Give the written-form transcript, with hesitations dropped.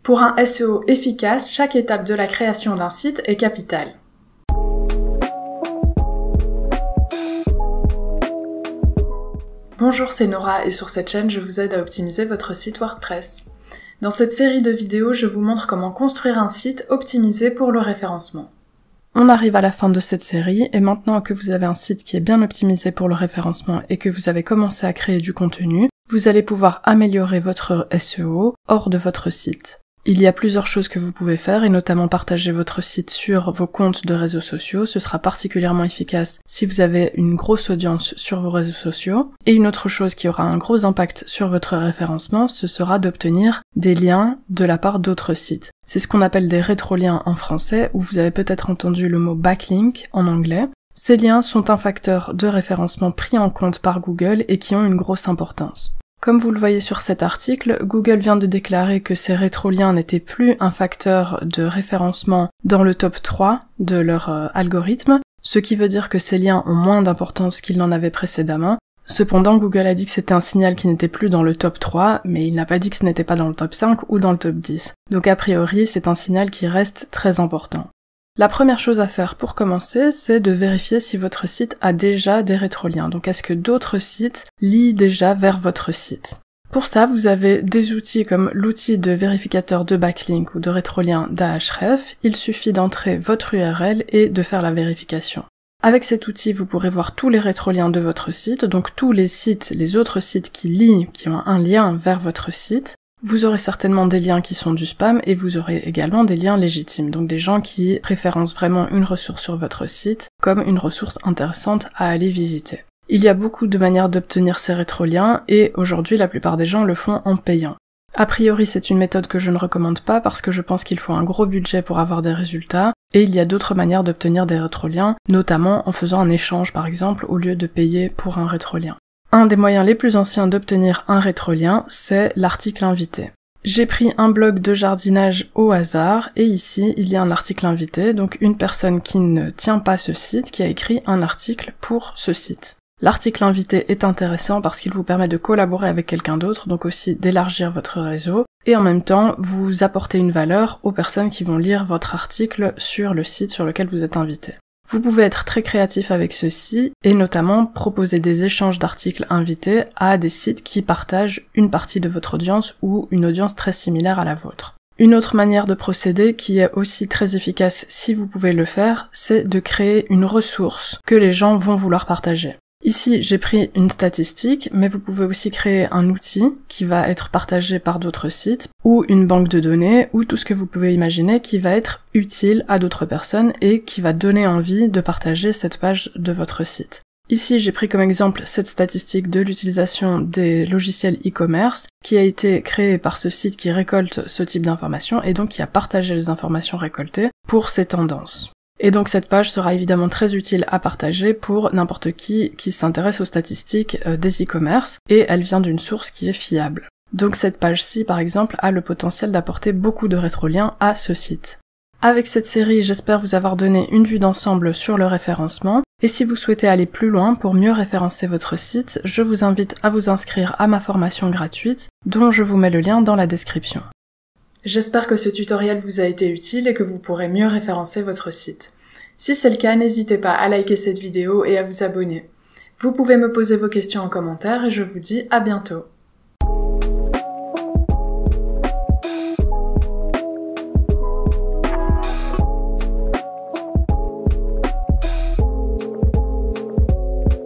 Pour un SEO efficace, chaque étape de la création d'un site est capitale. Bonjour, c'est Nora et sur cette chaîne, je vous aide à optimiser votre site WordPress. Dans cette série de vidéos, je vous montre comment construire un site optimisé pour le référencement. On arrive à la fin de cette série et maintenant que vous avez un site qui est bien optimisé pour le référencement et que vous avez commencé à créer du contenu, vous allez pouvoir améliorer votre SEO hors de votre site. Il y a plusieurs choses que vous pouvez faire et notamment partager votre site sur vos comptes de réseaux sociaux. Ce sera particulièrement efficace si vous avez une grosse audience sur vos réseaux sociaux. Et une autre chose qui aura un gros impact sur votre référencement, ce sera d'obtenir des liens de la part d'autres sites. C'est ce qu'on appelle des rétroliens en français, ou vous avez peut-être entendu le mot backlink en anglais. Ces liens sont un facteur de référencement pris en compte par Google et qui ont une grosse importance. Comme vous le voyez sur cet article, Google vient de déclarer que ces rétroliens n'étaient plus un facteur de référencement dans le top 3 de leur algorithme, ce qui veut dire que ces liens ont moins d'importance qu'ils n'en avaient précédemment. Cependant, Google a dit que c'était un signal qui n'était plus dans le top 3, mais il n'a pas dit que ce n'était pas dans le top 5 ou dans le top 10. Donc a priori, c'est un signal qui reste très important. La première chose à faire pour commencer, c'est de vérifier si votre site a déjà des rétroliens. Donc est-ce que d'autres sites lient déjà vers votre site? Pour ça, vous avez des outils comme l'outil de vérificateur de backlink ou de rétrolien d'Ahref. Il suffit d'entrer votre URL et de faire la vérification. Avec cet outil, vous pourrez voir tous les rétroliens de votre site, donc tous les sites, les autres sites qui lient, qui ont un lien vers votre site. Vous aurez certainement des liens qui sont du spam et vous aurez également des liens légitimes, donc des gens qui référencent vraiment une ressource sur votre site comme une ressource intéressante à aller visiter. Il y a beaucoup de manières d'obtenir ces rétroliens et aujourd'hui la plupart des gens le font en payant. A priori c'est une méthode que je ne recommande pas parce que je pense qu'il faut un gros budget pour avoir des résultats et il y a d'autres manières d'obtenir des rétroliens, notamment en faisant un échange par exemple au lieu de payer pour un rétrolien. Un des moyens les plus anciens d'obtenir un rétrolien, c'est l'article invité. J'ai pris un blog de jardinage au hasard, et ici, il y a un article invité, donc une personne qui ne tient pas ce site, qui a écrit un article pour ce site. L'article invité est intéressant parce qu'il vous permet de collaborer avec quelqu'un d'autre, donc aussi d'élargir votre réseau, et en même temps, vous apportez une valeur aux personnes qui vont lire votre article sur le site sur lequel vous êtes invité. Vous pouvez être très créatif avec ceci et notamment proposer des échanges d'articles invités à des sites qui partagent une partie de votre audience ou une audience très similaire à la vôtre. Une autre manière de procéder qui est aussi très efficace si vous pouvez le faire, c'est de créer une ressource que les gens vont vouloir partager. Ici, j'ai pris une statistique, mais vous pouvez aussi créer un outil qui va être partagé par d'autres sites, ou une banque de données, ou tout ce que vous pouvez imaginer qui va être utile à d'autres personnes et qui va donner envie de partager cette page de votre site. Ici, j'ai pris comme exemple cette statistique de l'utilisation des logiciels e-commerce qui a été créée par ce site qui récolte ce type d'informations et donc qui a partagé les informations récoltées pour ces tendances. Et donc cette page sera évidemment très utile à partager pour n'importe qui s'intéresse aux statistiques des e-commerce, et elle vient d'une source qui est fiable. Donc cette page-ci, par exemple, a le potentiel d'apporter beaucoup de rétroliens à ce site. Avec cette série, j'espère vous avoir donné une vue d'ensemble sur le référencement, et si vous souhaitez aller plus loin pour mieux référencer votre site, je vous invite à vous inscrire à ma formation gratuite, dont je vous mets le lien dans la description. J'espère que ce tutoriel vous a été utile et que vous pourrez mieux référencer votre site. Si c'est le cas, n'hésitez pas à liker cette vidéo et à vous abonner. Vous pouvez me poser vos questions en commentaire et je vous dis à bientôt.